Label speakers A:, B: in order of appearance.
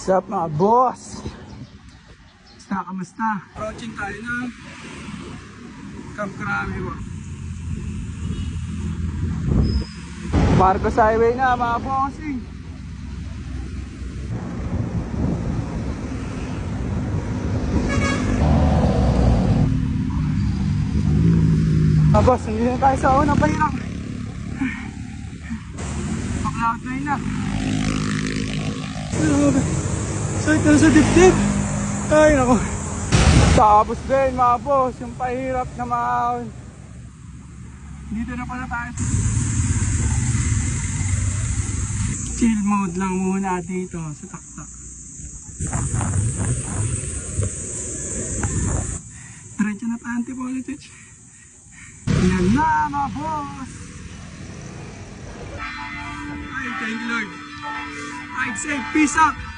A: What's up mga boss? Kamusta? Approaching tayo ng Camp Crame boss. Marcos Highway na mga bossing. Mga boss, hindi na tayo sa unang pahirap. Pa-cloud 9 na. Sakit na sa dibdib. Ay nako. Tapos din mga boss, yung pahirap na mahon. Dito na pala tayo. Chill mode lang muna dito sa taktak. Diretso na tayo anti-voltage. Yan na mga boss. Ay, thank you Lord. I'd say peace out.